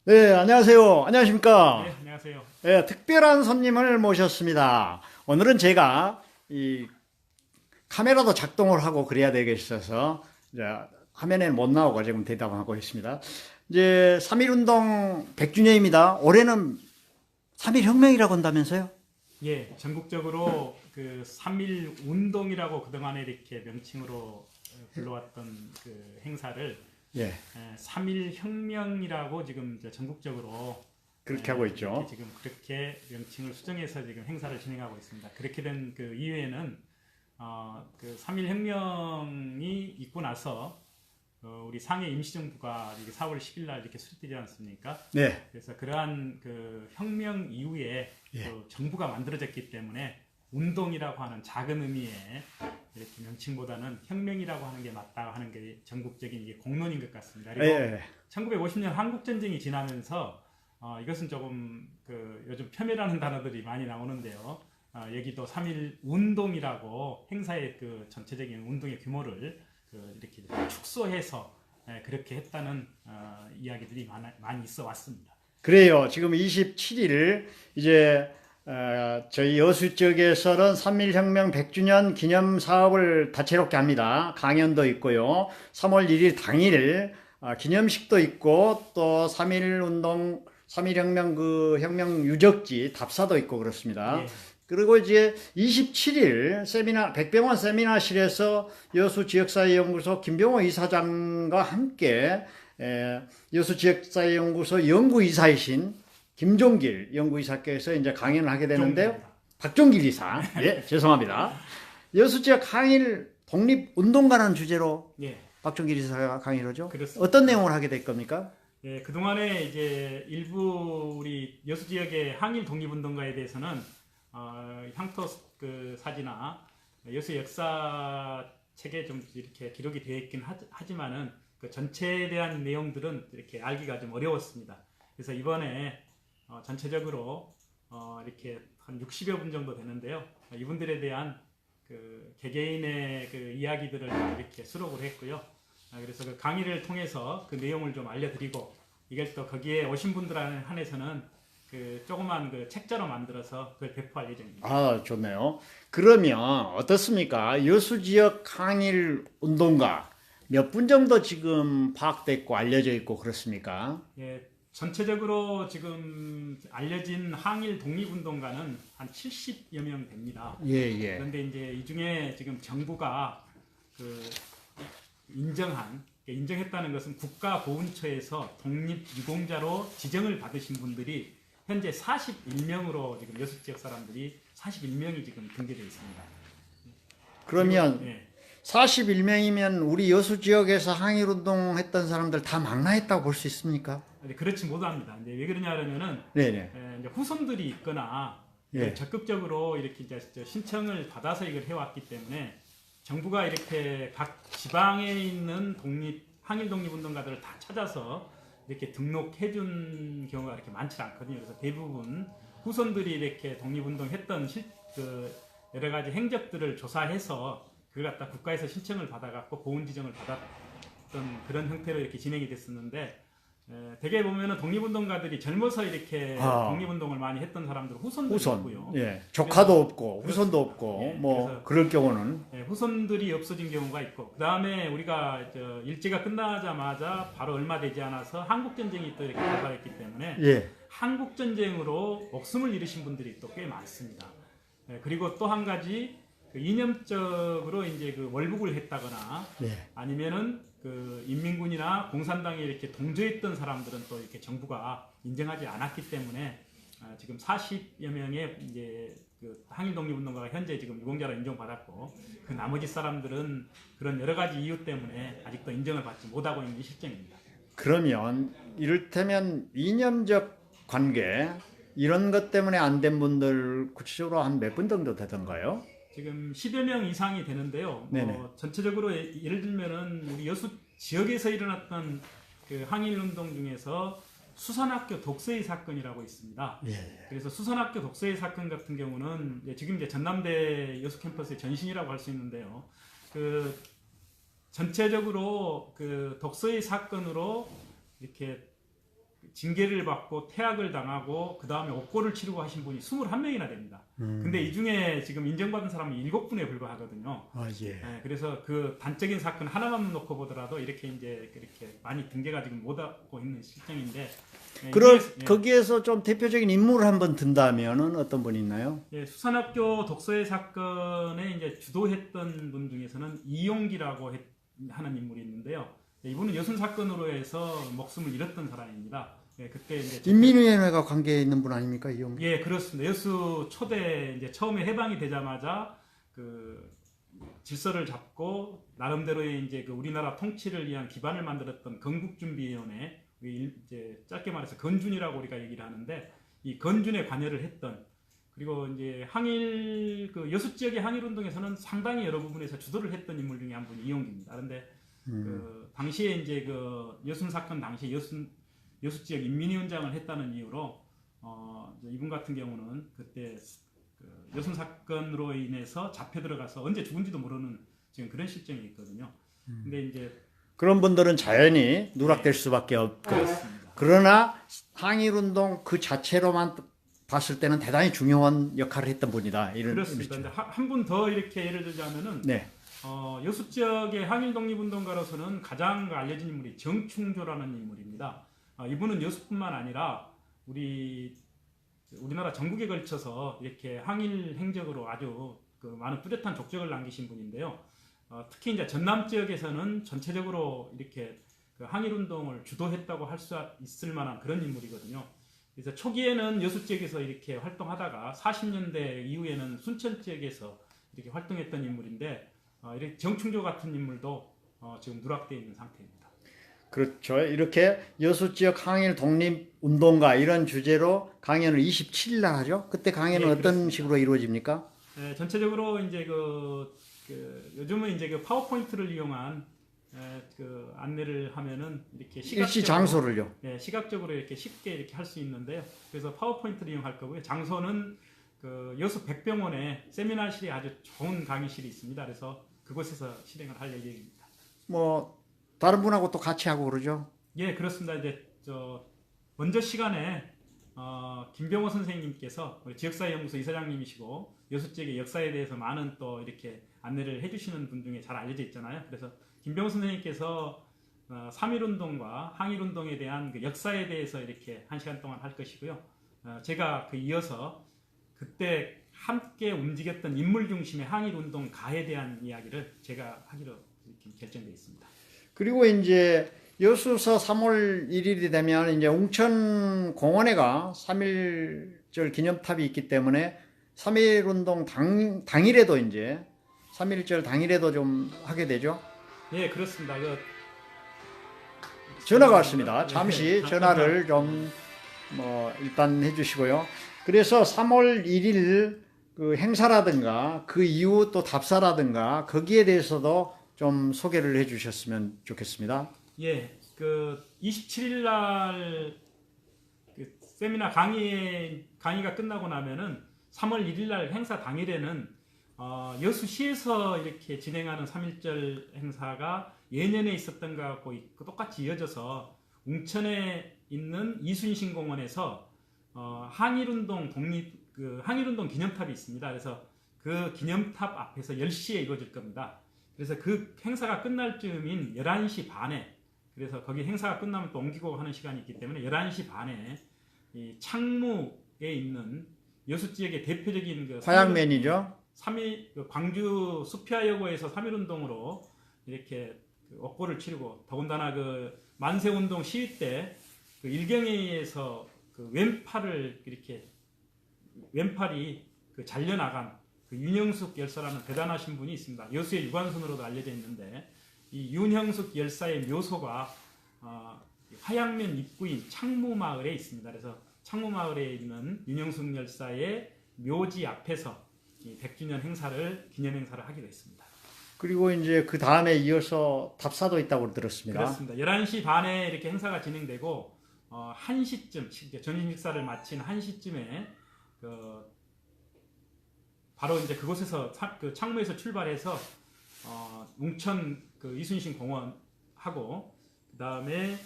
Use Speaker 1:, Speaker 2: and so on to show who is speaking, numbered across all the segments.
Speaker 1: 네, 안녕하세요. 안녕하십니까?
Speaker 2: 네, 안녕하세요.
Speaker 1: 네, 특별한 손님을 모셨습니다. 오늘은 제가 이 카메라도 작동을 하고 그래야 되겠어서 이제 화면에 못 나오고 지금 대답하고 있습니다. 이제 3.1운동 100주년입니다. 올해는 3.1 혁명이라고 한다면서요?
Speaker 2: 예, 전국적으로 그 3.1 운동이라고 그동안에 이렇게 명칭으로 불러왔던 그 행사를
Speaker 1: 예,
Speaker 2: 3.1 혁명이라고 지금 이제 전국적으로
Speaker 1: 그렇게 하고
Speaker 2: 이렇게
Speaker 1: 있죠.
Speaker 2: 지금 그렇게 명칭을 수정해서 지금 행사를 진행하고 있습니다. 그렇게 된 그 이후에는 그 3.1 혁명이 있고 나서 우리 상해 임시정부가 이게 4월 10일 날 이렇게 수립되지 않습니까?
Speaker 1: 네,
Speaker 2: 그래서 그러한 그 혁명 이후에
Speaker 1: 예.
Speaker 2: 그 정부가 만들어졌기 때문에 운동이라고 하는 작은 의미의 이렇게 명칭보다는 혁명이라고 하는 게 맞다 하는 게 전국적인 이게 공론인 것 같습니다. 그리고
Speaker 1: 예,
Speaker 2: 1950년 한국 전쟁이 지나면서 이것은 조금 그 요즘 폄훼라는 단어들이 많이 나오는데요. 여기도 3.1 운동이라고 행사의 그 전체적인 운동의 규모를 그 이렇게 축소해서 그렇게 했다는 이야기들이 많이 있어 왔습니다.
Speaker 1: 그래요. 지금 27일 이제 저희 여수 지역에서는 3.1혁명 100주년 기념 사업을 다채롭게 합니다. 강연도 있고요. 3월 1일 당일 기념식도 있고 또 3.1운동, 3.1혁명 그 혁명 유적지 답사도 있고 그렇습니다.
Speaker 2: 예,
Speaker 1: 그리고 이제 27일 세미나, 백병원 세미나실에서 여수 지역사회연구소 김병호 이사장과 함께 여수 지역사회연구소 연구이사이신 김종길 연구이사께서 이제 강연을 하게 되는데요.
Speaker 2: 박종길입니다.
Speaker 1: 박종길 이사. 예, 죄송합니다. 여수 지역 항일 독립운동가라는 주제로
Speaker 2: 예,
Speaker 1: 박종길 이사가 강의를 하죠.
Speaker 2: 그렇습니다.
Speaker 1: 어떤 내용을 하게 될 겁니까?
Speaker 2: 예, 그동안에 이제 일부 우리 여수 지역의 항일 독립운동가에 대해서는 향토 그 사지나 여수 역사 책에 좀 이렇게 기록이 되어 있긴 하지만은 그 전체에 대한 내용들은 이렇게 알기가 좀 어려웠습니다. 그래서 이번에 전체적으로 이렇게 한 60여 분 정도 되는데요. 이분들에 대한 그 개개인의 그 이야기들을 이렇게 수록을 했고요. 그래서 그 강의를 통해서 그 내용을 좀 알려드리고 이걸 또 거기에 오신 분들 한해서는 그 조그만 그 책자로 만들어서 그걸 배포할 예정입니다.
Speaker 1: 아, 좋네요. 그러면 어떻습니까? 여수 지역 항일 운동가 몇 분 정도 지금 파악됐고 알려져 있고 그렇습니까?
Speaker 2: 예, 전체적으로 지금 알려진 항일 독립운동가는 한 70여 명 됩니다.
Speaker 1: 예, 예.
Speaker 2: 그런데 이제 이 중에 지금 정부가 그 인정했다는 것은 국가보훈처에서 독립유공자로 지정을 받으신 분들이 현재 41명으로 지금 여수 지역 사람들이 41명이 지금 등재되어 있습니다.
Speaker 1: 그러면
Speaker 2: 예,
Speaker 1: 41명이면 우리 여수 지역에서 항일 운동 했던 사람들 다 망라했다고 볼 수 있습니까?
Speaker 2: 근데 그렇지 못합니다. 이제 왜 그러냐 하면은
Speaker 1: 네네.
Speaker 2: 이제 후손들이 있거나
Speaker 1: 예.
Speaker 2: 적극적으로 이렇게 이제 신청을 받아서 이걸 해왔기 때문에 정부가 이렇게 각 지방에 있는 항일 독립운동가들을 다 찾아서 이렇게 등록해준 경우가 이렇게 많지 않거든요. 그래서 대부분 후손들이 이렇게 독립운동했던 그 여러 가지 행적들을 조사해서 그걸 갖다 국가에서 신청을 받아갖고 보훈 지정을 받았던 그런 형태로 이렇게 진행이 됐었는데 대개 보면은 독립운동가들이 젊어서 이렇게 독립운동을 많이 했던 사람들 후손들이
Speaker 1: 후손.
Speaker 2: 있고요.
Speaker 1: 예. 조카도 없고 후손도 없고
Speaker 2: 예,
Speaker 1: 뭐
Speaker 2: 그래서
Speaker 1: 그럴 경우는
Speaker 2: 후손들이 없어진 경우가 있고 그 다음에 우리가 일제가 끝나자마자 바로 얼마 되지 않아서 한국전쟁이 또 이렇게 발발했기 때문에
Speaker 1: 예.
Speaker 2: 한국전쟁으로 목숨을 잃으신 분들이 또 꽤 많습니다. 그리고 또 한 가지 그 이념적으로 이제 그 월북을 했다거나
Speaker 1: 예.
Speaker 2: 아니면은 그 인민군이나 공산당에 이렇게 동조했던 사람들은 또 이렇게 정부가 인정하지 않았기 때문에 지금 40여 명의 이제 그 항일 독립운동가가 현재 지금 유공자로 인정받았고 그 나머지 사람들은 그런 여러 가지 이유 때문에 아직도 인정을 받지 못하고 있는 실정입니다.
Speaker 1: 그러면 이를테면 이념적 관계 이런 것 때문에 안 된 분들 구체적으로 한 몇 분 정도 되던가요?
Speaker 2: 지금 10여 명 이상이 되는데요.
Speaker 1: 네네.
Speaker 2: 전체적으로 예를 들면은 우리 여수 지역에서 일어났던 그 항일 운동 중에서 수산학교 독서의 사건이라고 있습니다.
Speaker 1: 예.
Speaker 2: 그래서 수산학교 독서의 사건 같은 경우는 지금 이제 전남대 여수 캠퍼스의 전신이라고 할 수 있는데요. 그 전체적으로 그 독서의 사건으로 이렇게 징계를 받고 퇴학을 당하고 그 다음에 옥고를 치르고 하신 분이 21명이나 됩니다. 근데 이 중에 지금 인정받은 사람이 7분에 불과하거든요.
Speaker 1: 아, 예.
Speaker 2: 예, 그래서 그 단적인 사건 하나만 놓고 보더라도 이렇게 이제 그렇게 많이 등재가 지금 못하고 있는 실정인데. 예,
Speaker 1: 거기에서 좀 대표적인 인물을 한번 든다면은 어떤 분이 있나요?
Speaker 2: 예, 수산학교 독서회 사건에 이제 주도했던 분 중에서는 이용기라고 하는 인물이 있는데요. 예, 이분은 여순 사건으로 해서 목숨을 잃었던 사람입니다. 예, 그때 이제
Speaker 1: 인민위원회가 관계에 있는 분 아닙니까, 이용?
Speaker 2: 예, 그렇습니다. 여수 초대 이제 처음에 해방이 되자마자 그 질서를 잡고 나름대로의 이제 그 우리나라 통치를 위한 기반을 만들었던 건국준비위원회, 이제 짧게 말해서 건준이라고 우리가 얘기를 하는데 이 건준에 관여를 했던, 그리고 이제 항일 그 여수 지역의 항일 운동에서는 상당히 여러 부분에서 주도를 했던 인물 중에 한 분이 이용기입니다. 그런데 그 당시에 이제 그 여순 사건 당시에 여수 지역 인민위원장을 했다는 이유로 이분 같은 경우는 그때 그 여순 사건으로 인해서 잡혀 들어가서 언제 죽은지도 모르는 지금 그런 실정이 있거든요. 근데 이제
Speaker 1: 그런 분들은 자연히 누락될 수밖에 없고,
Speaker 2: 그렇습니다.
Speaker 1: 그러나 항일운동 그 자체로만 봤을 때는 대단히 중요한 역할을 했던 분이다. 이런
Speaker 2: 그렇습니다.
Speaker 1: 의미죠.
Speaker 2: 한 분 더 이렇게 예를 들자면은
Speaker 1: 네.
Speaker 2: 여수 지역의 항일 독립운동가로서는 가장 알려진 인물이 정충조라는 인물입니다. 이분은 여수뿐만 아니라 우리나라 전국에 걸쳐서 이렇게 항일 행적으로 아주 그 많은 뚜렷한 족적을 남기신 분인데요. 특히 이제 전남 지역에서는 전체적으로 이렇게 그 항일 운동을 주도했다고 할 수 있을 만한 그런 인물이거든요. 그래서 초기에는 여수 지역에서 이렇게 활동하다가 40년대 이후에는 순천 지역에서 이렇게 활동했던 인물인데, 이렇게 정충조 같은 인물도 지금 누락되어 있는 상태입니다.
Speaker 1: 그렇죠. 이렇게 여수 지역 항일 독립 운동가 이런 주제로 강연을 27일 날 하죠. 그때 강연은
Speaker 2: 예,
Speaker 1: 어떤
Speaker 2: 그렇습니다.
Speaker 1: 식으로 이루어집니까?
Speaker 2: 전체적으로 이제 요즘은 이제 그 파워포인트를 이용한 그 안내를 하면은 이렇게
Speaker 1: 일시 장소를요.
Speaker 2: 시각적으로 이렇게 쉽게 이렇게 할 수 있는데요. 그래서 파워포인트를 이용할 거고요. 장소는 그 여수 백병원에 세미나실이 아주 좋은 강의실이 있습니다. 그래서 그곳에서 실행을 할 예정입니다.
Speaker 1: 뭐 다른 분하고 또 같이 하고 그러죠.
Speaker 2: 예, 그렇습니다. 이제 먼저 시간에 김병호 선생님께서 우리 지역사회연구소 이사장님이시고 여수 지역의 역사에 대해서 많은 또 이렇게 안내를 해주시는 분 중에 잘 알려져 있잖아요. 그래서 김병호 선생님께서 3.1운동과 항일운동에 대한 그 역사에 대해서 이렇게 1시간 동안 할 것이고요. 제가 그 이어서 그때 함께 움직였던 인물 중심의 항일운동 가에 대한 이야기를 제가 하기로 이렇게 결정되어 있습니다.
Speaker 1: 그리고 이제 여수서 3월 1일이 되면 이제 웅천 공원에가 3.1절 기념탑이 있기 때문에 3.1운동 당일에도 이제 3.1절 당일에도 좀 하게 되죠.
Speaker 2: 예, 그렇습니다.
Speaker 1: 전화가 왔습니다. 잠시
Speaker 2: 네,
Speaker 1: 전화를 좀 일단 해주시고요. 그래서 3월 1일 그 행사라든가 그 이후 또 답사라든가 거기에 대해서도 좀 소개를 해주셨으면 좋겠습니다.
Speaker 2: 예, 그 27일 날 그 세미나 강의가 끝나고 나면은 3월 1일 날 행사 당일에는 여수시에서 이렇게 진행하는 3.1절 행사가 예년에 있었던 것하고 똑같이 이어져서 웅천에 있는 이순신 공원에서 항일운동 항일운동 기념탑이 있습니다. 그래서 그 기념탑 앞에서 10시에 이루어질 겁니다. 그래서 그 행사가 끝날 즈음인 11시 반에, 그래서 거기 행사가 끝나면 또 옮기고 하는 시간이 있기 때문에 11시 반에 이 창무에 있는 여수 지역의 대표적인 그
Speaker 1: 화양면이죠.
Speaker 2: 광주 수피아여고에서 3.1운동으로 이렇게 그 옥고를 치르고, 더군다나 그 만세운동 시위 때 그 일경회에서 그 왼팔이 그 잘려나간 그 윤형숙 열사라는 대단하신 분이 있습니다. 여수의 유관순으로도 알려져 있는데, 이 윤형숙 열사의 묘소가 화양면 입구인 창무마을에 있습니다. 그래서 창무마을에 있는 윤형숙 열사의 묘지 앞에서 이 100주년 기념 행사를 하기로 했습니다.
Speaker 1: 그리고 이제 그 다음에 이어서 답사도 있다고 들었습니다.
Speaker 2: 그렇습니다. 11시 반에 이렇게 행사가 진행되고 1시쯤 점심 식사를 마친 1시쯤에 바로 이제 그곳에서 그 창무에서 출발해서 웅천 그 이순신 공원 하고, 그 다음에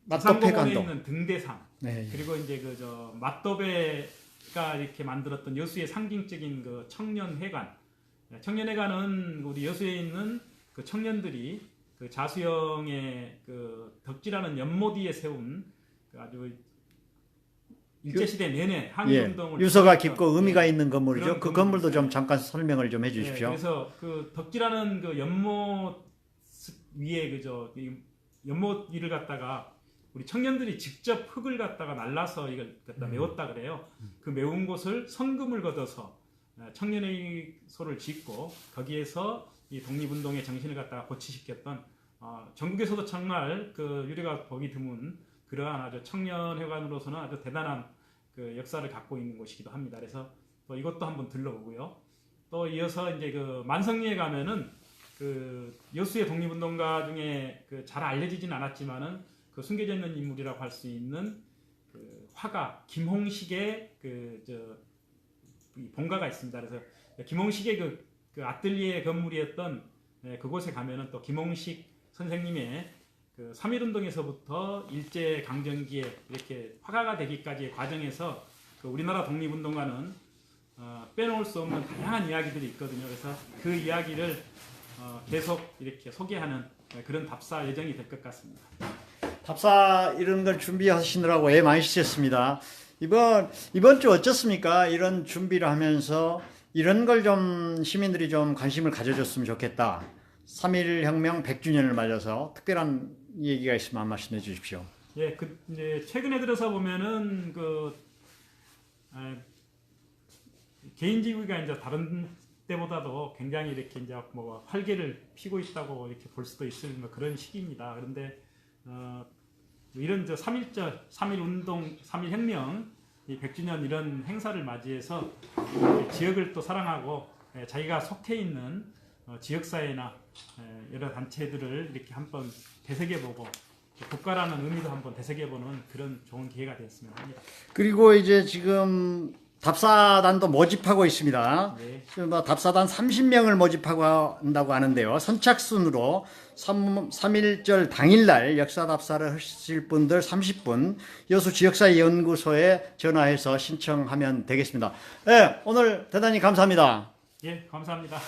Speaker 1: 맛도배
Speaker 2: 부산공원에
Speaker 1: 간도.
Speaker 2: 있는 등대상,
Speaker 1: 네.
Speaker 2: 그리고 이제 그저 맛도배가 이렇게 만들었던 여수의 상징적인 그 청년회관. 청년회관은 우리 여수에 있는 그 청년들이 그 자수영의 그 덕지라는 연못 위에 세운 그 아주 일제시대 내내 항일운동을
Speaker 1: 유서가
Speaker 2: 지켰던,
Speaker 1: 깊고 의미가 있는 건물이죠.
Speaker 2: 그런
Speaker 1: 그 건물도 좀
Speaker 2: 건물이
Speaker 1: 잠깐 설명을 좀 해주십시오.
Speaker 2: 그래서 그 덕지라는 그 연못 위에 그저 연못 위를 갖다가 우리 청년들이 직접 흙을 갖다가 날라서 이걸 갖다 메웠다 그래요. 그 메운 곳을 성금을 걷어서 청년회의소를 짓고 거기에서 이 독립운동의 정신을 갖다가 고취시켰던 전국에서도 정말 그 유래가 보기 드문 그러한 아주 청년회관으로서는 아주 대단한 그 역사를 갖고 있는 곳이기도 합니다. 그래서 또 이것도 한번 들러보고요. 또 이어서 이제 그 만성리에 가면은 그 여수의 독립운동가 중에 그 잘 알려지진 않았지만은 그 숨겨져 있는 인물이라고 할 수 있는 그 화가 김홍식의 이 본가가 있습니다. 그래서 김홍식의 그 아뜰리에 건물이었던 그곳에 가면은 또 김홍식 선생님의 그 3.1운동에서부터 일제 강점기에 이렇게 화가가 되기까지의 과정에서 그 우리나라 독립운동가는 빼놓을 수 없는 다양한 이야기들이 있거든요. 그래서 그 이야기를 계속 이렇게 소개하는 그런 답사 예정이 될 것 같습니다.
Speaker 1: 답사 이런 걸 준비하시느라고 애 많이 쓰셨습니다. 이번 주 어쩌습니까? 이런 준비를 하면서 이런 걸 좀 시민들이 좀 관심을 가져줬으면 좋겠다. 3.1 혁명 100주년을 맞아서 특별한 얘기가 있으면 한 말씀 해주십시오.
Speaker 2: 예, 이제 최근에 들어서 보면은 개인지구가 이제 다른 때보다도 굉장히 이렇게 이제 뭐 활기를 피고 있다고 이렇게 볼 수도 있을 뭐 그런 시기입니다. 그런데 이런 3.1절, 3.1운동, 3.1혁명, 이 100주년 이런 행사를 맞이해서 지역을 또 사랑하고 자기가 속해 있는 지역사회나 여러 단체들을 이렇게 한번 되새겨보고 국가라는 의미도 한번 되새겨보는 그런 좋은 기회가 되었으면 합니다.
Speaker 1: 그리고 이제 지금 답사단도 모집하고 있습니다.
Speaker 2: 네.
Speaker 1: 지금 답사단 30명을 모집하고 한다고 하는데요. 선착순으로 3.1절 당일날 역사 답사를 하실 분들 30분 여수 지역사회연구소에 전화해서 신청하면 되겠습니다. 네, 오늘 대단히 감사합니다.
Speaker 2: 예, 감사합니다.